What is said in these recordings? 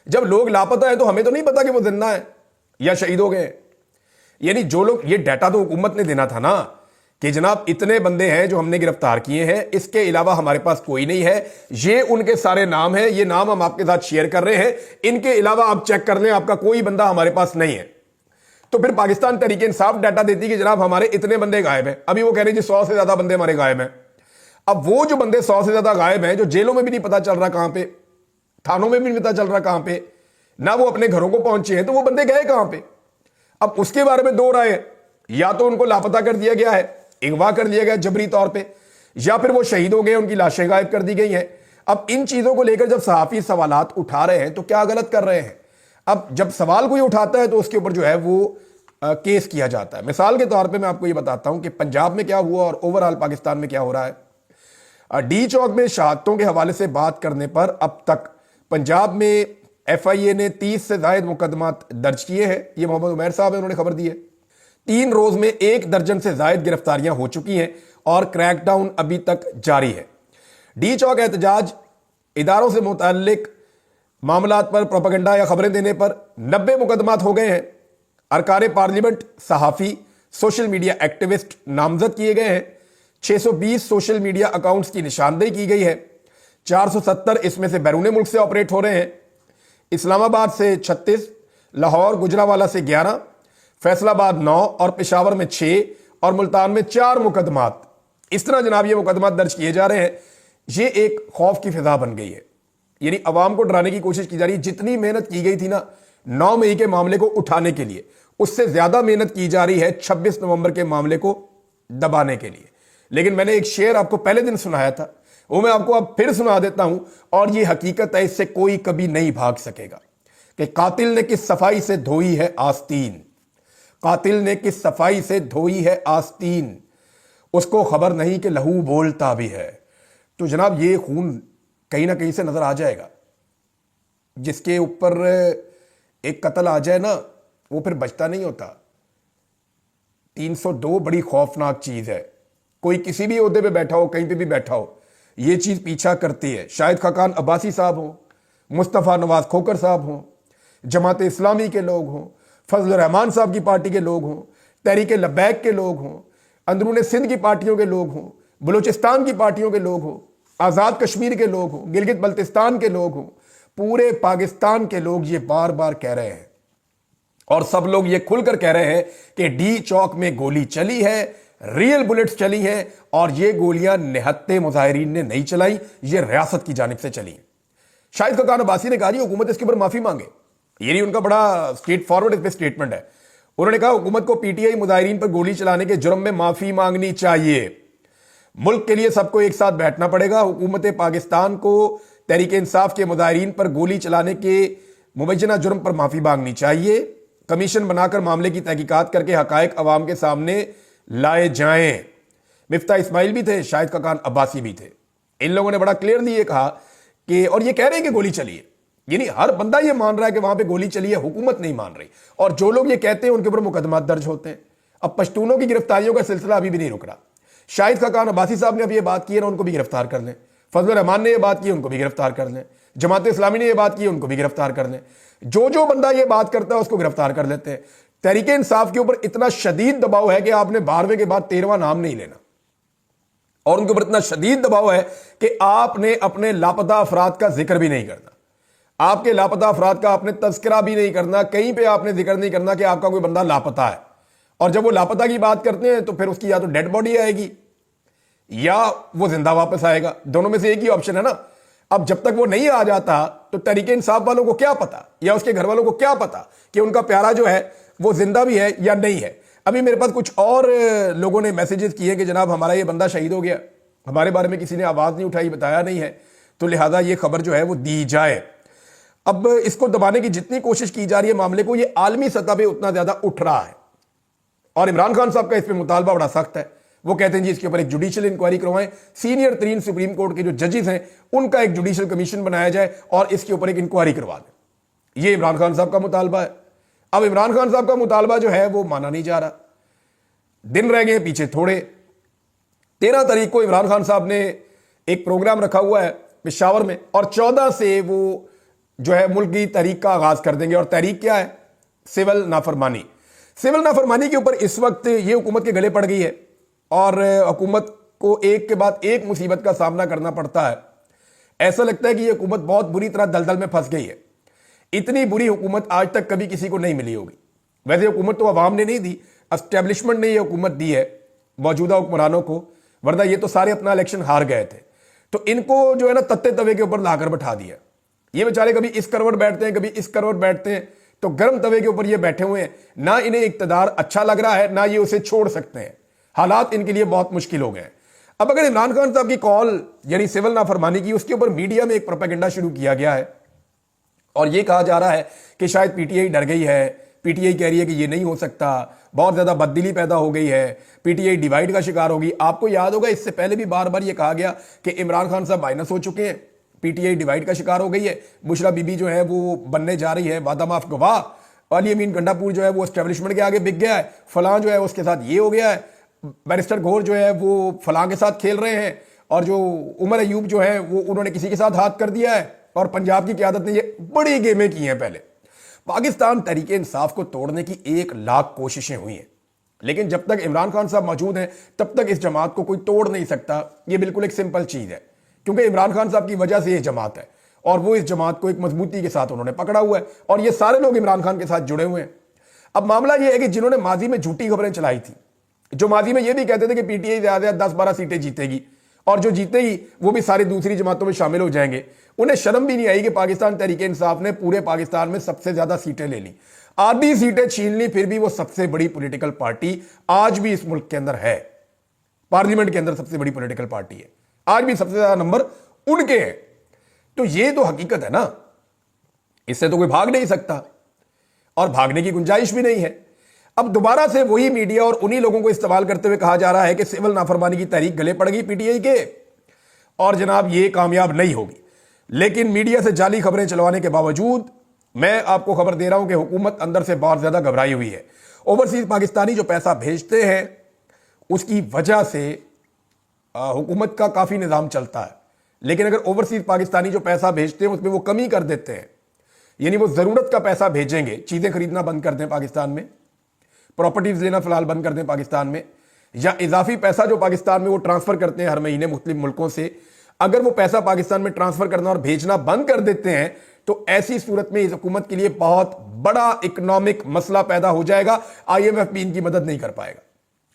جب لوگ لاپتہ ہیں تو ہمیں تو نہیں پتا کہ وہ زندہ ہیں یا شہید ہو گئے ہیں. یعنی جو لوگ, یہ ڈیٹا تو حکومت نے دینا تھا نا کہ جناب اتنے بندے ہیں جو ہم نے گرفتار کیے ہیں, اس کے علاوہ ہمارے پاس کوئی نہیں ہے, یہ ان کے سارے نام ہیں, یہ نام ہم آپ کے ساتھ شیئر کر رہے ہیں, ان کے علاوہ آپ چیک کر لیں آپ کا کوئی بندہ ہمارے پاس نہیں ہے. تو پھر پاکستان تحریک انصاف ڈیٹا دیتی کہ جناب ہمارے اتنے بندے غائب ہیں. ابھی وہ کہہ رہے ہیں جی 100 سے زیادہ بندے ہمارے غائب ہیں. اب وہ جو بندے 100 سے زیادہ غائب ہیں, جو جیلوں میں بھی نہیں پتا چل رہا کہاں پہ, تھانوں میں بھی نہیں پتا چل رہا کہاں پہ, نہ وہ اپنے گھروں کو پہنچے ہیں, تو وہ بندے گئے کہاں پہ؟ اب اس کے بارے میں دو رائے ہیں, یا تو ان کو لاپتہ کر دیا گیا ہے, اغوا کر دیا گیا جبری طور پہ, یا پھر وہ شہید ہو گئے, ان کی لاشیں غائب کر دی گئی ہیں. اب ان چیزوں کو لے کر جب صحافی سوالات اٹھا رہے ہیں تو کیا غلط کر رہے ہیں؟ اب جب سوال کوئی اٹھاتا ہے تو اس کے اوپر جو ہے وہ کیس کیا جاتا ہے. مثال کے طور پہ میں آپ کو یہ بتاتا ہوں کہ پنجاب میں کیا ہوا اور اوورآل پاکستان میں کیا ہو رہا ہے. ڈی چوک میں شہادتوں کے حوالے سے بات کرنے پر اب تک پنجاب میں ایف آئی اے نے 30 سے زائد مقدمات درج کیے ہیں. یہ محمد عمیر صاحب ہیں, انہوں نے خبر دی ہے. 3 روز میں 1 درجن سے زائد گرفتاریاں ہو چکی ہیں اور کریک ڈاؤن ابھی تک جاری ہے. ڈی چوک احتجاج اداروں سے متعلق معاملات پر پروپیگنڈا یا خبریں دینے پر 90 مقدمات ہو گئے ہیں. ارکان پارلیمنٹ, صحافی, سوشل میڈیا ایکٹیوسٹ نامزد کیے گئے ہیں. 620 سوشل میڈیا اکاؤنٹس کی نشاندہی کی گئی ہے. 470 اس میں سے بیرون ملک سے آپریٹ ہو رہے ہیں. اسلام آباد سے 36, لاہور گجرانوالہ سے 11, فیصل آباد 9 اور پشاور میں 6 اور ملتان میں 4 مقدمات. اس طرح جناب یہ مقدمات درج کیے جا رہے ہیں. یہ ایک خوف کی فضا بن گئی ہے, یعنی عوام کو ڈرانے کی کوشش کی جا رہی ہے. جتنی محنت کی گئی تھی نا 9 مئی کے معاملے کو اٹھانے کے لیے, اس سے زیادہ محنت کی جا رہی ہے 26 نومبر کے معاملے کو دبانے کے لیے. لیکن میں نے ایک شعر آپ کو پہلے دن سنایا تھا, وہ میں آپ کو اب پھر سنا دیتا ہوں, اور یہ حقیقت ہے, اس سے کوئی کبھی نہیں بھاگ سکے گا, کہ قاتل نے کس صفائی سے دھوئی ہے آستین, قاتل نے کس صفائی سے دھوئی ہے آستین, اس کو خبر نہیں کہ لہو بولتا بھی ہے. تو جناب یہ خون کہیں نہ کہیں سے نظر آ جائے گا. جس کے اوپر ایک قتل آ جائے نا, وہ پھر بچتا نہیں ہوتا. 302 بڑی خوفناک چیز ہے. کوئی کسی بھی عہدے پہ بیٹھا ہو, کہیں پہ بھی بیٹھا ہو, یہ چیز پیچھا کرتی ہے. شاہد خاقان عباسی صاحب ہوں, مصطفیٰ نواز کھوکر صاحب ہوں, جماعت اسلامی کے لوگ ہوں, فضل الرحمان صاحب کی پارٹی کے لوگ ہوں, تحریک لبیک کے لوگ ہوں, اندرون سندھ کی پارٹیوں کے لوگ ہوں, بلوچستان کی پارٹیوں کے لوگ ہوں, آزاد کشمیر کے لوگ ہوں, گلگت بلتستان کے لوگ ہوں, پورے پاکستان کے لوگ یہ بار بار کہہ رہے ہیں, اور سب لوگ یہ کھل کر کہہ رہے ہیں کہ ڈی چوک میں گولی چلی ہے, ریئل بلٹس چلی ہیں, اور یہ گولیاں نہتے مظاہرین نے نہیں چلائی, یہ ریاست کی جانب سے چلی. شاہد خاقان عباسی نے کہا جی حکومت اس کے اوپر معافی مانگے. یہ ان کا بڑا اسٹریٹ فارورڈ اس پہ اسٹیٹمنٹ ہے. انہوں نے کہا حکومت کو پی ٹی آئی مظاہرین پر گولی چلانے کے جرم میں معافی مانگنی چاہیے. ملک کے لیے سب کو ایک ساتھ بیٹھنا پڑے گا. حکومت پاکستان کو تحریک انصاف کے مظاہرین پر گولی چلانے کے مبینہ جرم پر معافی مانگنی چاہیے. کمیشن بنا کر معاملے کی تحقیقات کر کے حقائق عوام کے سامنے لائے جائیں. مفتاح اسماعیل بھی تھے, شاہد خاقان عباسی بھی تھے. ان لوگوں نے بڑا کلیئرلی یہ کہا کہ, اور یہ کہہ رہے ہیں کہ گولی چلی ہے, یعنی ہر بندہ یہ مان رہا ہے کہ وہاں پہ گولی چلی ہے, حکومت نہیں مان رہی. اور جو لوگ یہ کہتے ہیں ان کے اوپر مقدمات درج ہوتے ہیں. اب پشتونوں کی گرفتاریوں کا سلسلہ ابھی بھی نہیں رک رہا. شاہد خاقان عباسی صاحب نے اب یہ بات کی ہے نا, ان کو بھی گرفتار کر لیں. فضل الرحمان نے یہ بات کی, ان کو بھی گرفتار کر لیں. جماعت اسلامی نے یہ بات کی, ان کو بھی گرفتار کر لیں. جو بندہ یہ بات کرتا ہے اس کو گرفتار کر لیتے ہیں. تحریک انصاف کے اوپر اتنا شدید دباؤ ہے کہ آپ نے 12ویں کے بعد 13واں نام نہیں لینا, اور ان کے اوپر اتنا شدید دباؤ ہے کہ آپ نے اپنے لاپتہ افراد کا ذکر بھی نہیں کرنا. آپ کے لاپتہ افراد کا آپ نے تذکرہ بھی نہیں کرنا, کہیں پہ آپ نے ذکر نہیں کرنا کہ آپ کا کوئی بندہ لاپتہ ہے. اور جب وہ لاپتہ کی بات کرتے ہیں تو پھر اس کی یا تو ڈیڈ باڈی آئے گی یا وہ زندہ واپس آئے گا, دونوں میں سے ایک ہی آپشن ہے نا. اب جب تک وہ نہیں آ جاتا تو تحریک انصاف والوں کو کیا پتا, یا اس کے گھر والوں کو کیا پتا کہ ان کا پیارا جو ہے وہ زندہ بھی ہے یا نہیں ہے. ابھی میرے پاس کچھ اور لوگوں نے میسیجز کیے کہ جناب ہمارا یہ بندہ شہید ہو گیا, ہمارے بارے میں کسی نے آواز نہیں اٹھائی, بتایا نہیں ہے, تو لہٰذا یہ خبر جو ہے وہ دی جائے. اب اس کو دبانے کی جتنی کوشش کی جا رہی ہے معاملے کو, یہ عالمی سطح پہ اتنا زیادہ اٹھ رہا ہے. اور عمران خان صاحب کا اس پہ مطالبہ بڑا سخت ہے. وہ کہتے ہیں جی اس کے اوپر ایک جوڈیشل انکوائری کروائیں, سینئر ترین سپریم کورٹ کے جو ججز ہیں ان کا ایک جوڈیشل کمیشن بنایا جائے اور اس کے اوپر ایک انکوائری کروا دیں. یہ عمران خان صاحب کا مطالبہ ہے. اب عمران خان صاحب کا مطالبہ جو ہے وہ مانا نہیں جا رہا. دن رہ گئے پیچھے تھوڑے. 13 تاریخ کو عمران خان صاحب نے ایک پروگرام رکھا ہوا ہے پشاور میں, اور 14 سے وہ جو ہے ملک کی تحریک کا آغاز کر دیں گے. اور تحریک کیا ہے؟ سول نافرمانی. سول نافرمانی کے اوپر اس وقت یہ حکومت کے گلے پڑ گئی ہے اور حکومت کو ایک کے بعد ایک مصیبت کا سامنا کرنا پڑتا ہے. ایسا لگتا ہے کہ یہ حکومت بہت بری طرح دلدل میں پھنس گئی ہے. اتنی بری حکومت آج تک کبھی کسی کو نہیں ملی ہوگی. ویسے حکومت تو عوام نے نہیں دی, اسٹیبلشمنٹ نے یہ حکومت دی ہے موجودہ حکمرانوں کو, ورنہ یہ تو سارے اپنا الیکشن ہار گئے تھے. تو ان کو جو ہے نا تتے توے کے اوپر لا کر بٹھا دیا. یہ بیچارے کبھی اس کروٹ بیٹھتے ہیں, کبھی اس کروٹ بیٹھتے ہیں, تو گرم توے کے اوپر یہ بیٹھے ہوئے ہیں. نہ انہیں اقتدار اچھا لگ رہا ہے, نہ یہ اسے چھوڑ سکتے ہیں. حالات ان کے لیے بہت مشکل ہو گئے ہیں. اب اگر عمران خان صاحب کی کال یعنی سول نافرمانی کی, اس کے اوپر میڈیا میں ایک پروپیگنڈا شروع کیا گیا ہے اور یہ کہا جا رہا ہے کہ شاید پی ٹی آئی ڈر گئی ہے, پی ٹی آئی کہہ رہی ہے کہ یہ نہیں ہو سکتا, بہت زیادہ بددلی پیدا ہو گئی ہے, پی ٹی آئی ڈیوائیڈ کا شکار ہوگی. آپ کو یاد ہوگا اس سے پہلے بھی بار بار یہ کہا گیا کہ عمران خان صاحب مائنس ہو چکے ہیں, پی ٹی آئی ڈیوائیڈ کا شکار ہو گئی ہے, بشرا بی بی جو ہے وہ بننے جا رہی ہے وعدہ معاف گواہ, علی امین گنڈا پور جو ہے وہ اسٹیبلشمنٹ کے آگے بک گیا ہے, فلاں جو ہے اس کے ساتھ یہ ہو گیا ہے, بیرسٹر گھور جو ہے وہ فلاں کے ساتھ کھیل رہے ہیں, اور جو عمر ایوب جو ہے وہ انہوں نے کسی کے ساتھ ہاتھ کر دیا ہے, اور پنجاب کی قیادت نے یہ بڑی گیمیں کی ہیں. پہلے پاکستان تحریک انصاف کو توڑنے کی 1,00,000 کوششیں ہوئی ہیں, لیکن جب تک عمران خان صاحب موجود ہیں تب تک اس جماعت کو کوئی توڑ نہیں سکتا. یہ بالکل ایک سمپل چیز ہے, کیونکہ عمران خان صاحب کی وجہ سے یہ جماعت ہے اور وہ اس جماعت کو ایک مضبوطی کے ساتھ انہوں نے پکڑا ہوا ہے, اور یہ سارے لوگ عمران خان کے ساتھ جڑے ہوئے ہیں. اب معاملہ یہ ہے کہ جنہوں نے ماضی میں جھوٹی خبریں چلائی تھی, جو ماضی میں یہ بھی کہتے تھے کہ پی ٹی آئی زیادہ 10-12 سیٹیں جیتے گی اور جو جیتے گی وہ بھی ساری دوسری جماعتوں میں شامل ہو جائیں گے, انہیں شرم بھی نہیں آئی کہ پاکستان تحریک انصاف نے پورے پاکستان میں سب سے زیادہ سیٹیں لے لی, آدھی سیٹیں چھین لی, پھر بھی وہ سب سے بڑی پولیٹیکل پارٹی آج بھی اس ملک کے اندر ہے. پارلیمنٹ کے اندر سب سے بڑی پولیٹیکل پارٹی ہے, آج بھی سب سے زیادہ نمبر ان کے ہیں. تو یہ تو حقیقت ہے نا, اس سے تو کوئی بھاگ نہیں سکتا اور بھاگنے کی گنجائش بھی نہیں ہے. اب دوبارہ سے وہی میڈیا اور انہی لوگوں کو استعمال کرتے ہوئے کہا جا رہا ہے کہ سول نافرمانی کی تحریک گلے پڑ گئی پی ٹی آئی کے, اور جناب یہ کامیاب نہیں ہوگی. لیکن میڈیا سے جعلی خبریں چلوانے کے باوجود میں آپ کو خبر دے رہا ہوں کہ حکومت اندر سے بہت زیادہ گھبرائی ہوئی ہے. اوورسیز پاکستانی جو پیسہ بھیجتے ہیں اس کی وجہ سے حکومت کا کافی نظام چلتا ہے, لیکن اگر اوورسیز پاکستانی جو پیسہ بھیجتے ہیں اس میں وہ کمی کر دیتے ہیں, یعنی وہ ضرورت کا پیسہ بھیجیں گے, چیزیں خریدنا بند کر دیں پاکستان میں, پراپرٹیز لینا فی الحال بند کر دیں پاکستان میں, یا اضافی پیسہ جو پاکستان میں وہ ٹرانسفر کرتے ہیں ہر مہینے مختلف ملکوں سے, اگر وہ پیسہ پاکستان میں ٹرانسفر کرنا اور بھیجنا بند کر دیتے ہیں تو ایسی صورت میں اس حکومت کے لیے بہت بڑا اکنامک مسئلہ پیدا ہو جائے گا. آئی ایم ایف بھی ان کی مدد نہیں کر پائے گا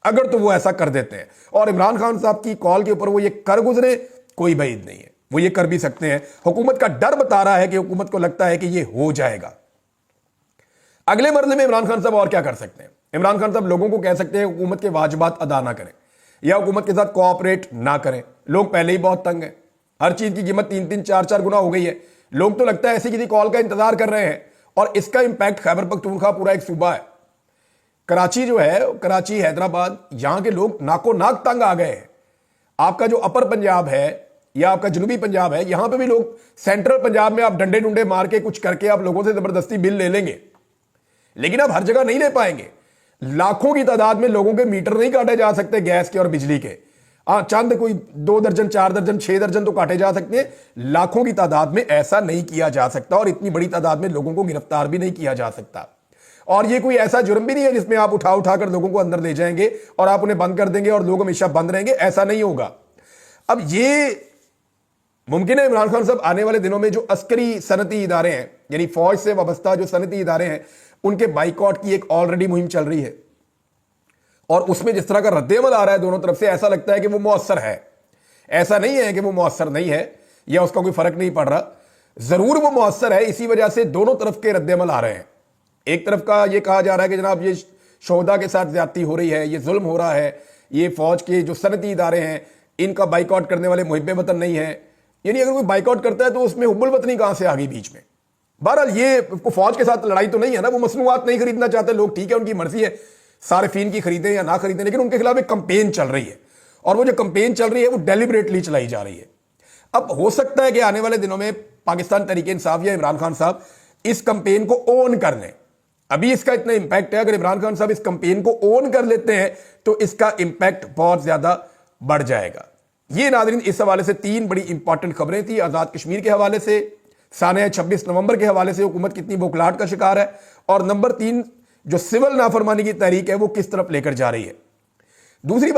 اگر تو وہ ایسا کر دیتے ہیں, اور عمران خان صاحب کی کال کے اوپر وہ یہ کر گزرے کوئی بعید نہیں ہے, وہ یہ کر بھی سکتے ہیں. حکومت کا ڈر بتا رہا ہے کہ حکومت کو لگتا ہے کہ یہ ہو جائے گا. اگلے مرحلے میں عمران خان صاحب اور کیا کر سکتے ہیں؟ عمران خان صاحب لوگوں کو کہہ سکتے ہیں حکومت کے واجبات ادا نہ کریں یا حکومت کے ساتھ کوآپریٹ نہ کریں. لوگ پہلے ہی بہت تنگ ہیں, ہر چیز کی قیمت 3-3 4-4 گنا ہو گئی ہے. لوگ تو لگتا ہے ایسی کسی کال کا انتظار کر رہے ہیں, اور اس کا امپیکٹ خیبر پختونخوا پورا ایک صوبہ ہے. کراچی جو ہے, کراچی حیدرآباد, یہاں کے لوگ ناکو ناک تنگ آ گئے ہیں. آپ کا جو اپر پنجاب ہے یا آپ کا جنوبی پنجاب ہے, یہاں پہ بھی لوگ, سینٹرل پنجاب میں آپ ڈنڈے ڈنڈے مار کے کچھ کر کے آپ لوگوں سے زبردستی بل لے لیں گے, لیکن آپ ہر جگہ نہیں لے پائیں گے. لاکھوں کی تعداد میں لوگوں کے میٹر نہیں کاٹے جا سکتے گیس کے اور بجلی کے. چند کوئی 2 درجن 4 درجن 6 درجن تو کاٹے جا سکتے ہیں, لاکھوں کی تعداد میں ایسا نہیں کیا جا سکتا, اور اتنی بڑی تعداد میں لوگوں کو گرفتار بھی نہیں کیا جا سکتا. اور یہ کوئی ایسا جرم بھی نہیں ہے جس میں آپ اٹھا کر لوگوں کو اندر لے جائیں گے اور آپ انہیں بند کر دیں گے اور لوگ ہمیشہ بند رہیں گے, ایسا نہیں ہوگا. اب یہ ممکن ہے عمران خان صاحب آنے والے دنوں میں جو عسکری صنعتی ادارے ہیں, یعنی فوج سے وابستہ جو صنعتی ادارے ہیں, ان کے بائیکاٹ کی ایک آلریڈی مہم چل رہی ہے, اور اس میں جس طرح کا رد عمل آ رہا ہے دونوں طرف سے, ایسا لگتا ہے کہ وہ مؤثر ہے. ایسا نہیں ہے کہ وہ مؤثر نہیں ہے یا اس کا کوئی فرق نہیں پڑ رہا, ضرور وہ مؤثر ہے. اسی وجہ سے دونوں طرف کے رد عمل آ رہے ہیں. ایک طرف کا یہ کہا جا رہا ہے کہ جناب یہ شہداء کے ساتھ زیادتی ہو رہی ہے, یہ ظلم ہو رہا ہے, یہ فوج کے جو صنعتی ادارے ہیں ان کا بائیکاٹ کرنے والے محب وطن نہیں ہیں. یعنی اگر کوئی بائیکاٹ کرتا ہے تو اس میں حب الوطنی کہاں سے آ گئی بیچ میں؟ بہرحال یہ فوج کے ساتھ لڑائی تو نہیں ہے نا, وہ مصنوعات نہیں خریدنا چاہتے لوگ, ٹھیک ہے ان کی مرضی ہے, صارفین کی خریدیں یا نہ خریدیں, لیکن ان کے خلاف ایک کمپین چل رہی ہے, اور وہ جو کمپین چل رہی ہے وہ ڈیلیبریٹلی چلائی جا رہی ہے. اب ہو سکتا ہے کہ آنے والے دنوں میں پاکستان تحریک انصاف یا عمران خان صاحب اس کمپین کو اون کر لیں. ابھی اس کا اتنا امپیکٹ ہے, اگر عمران خان صاحب اس کمپین کو اون کر لیتے ہیں تو اس کا امپیکٹ بہت زیادہ بڑھ جائے گا. یہ ناظرین اس حوالے سے 3 بڑی امپورٹنٹ خبریں تھیں, آزاد کشمیر کے حوالے سے, سانحہ 26 نومبر کے حوالے سے حکومت کتنی بوکھلاہٹ کا شکار ہے، اور نمبر 3 جو سول نافرمانی کی تحریک ہے وہ کس طرف لے کر جا رہی ہے۔ دوسری بات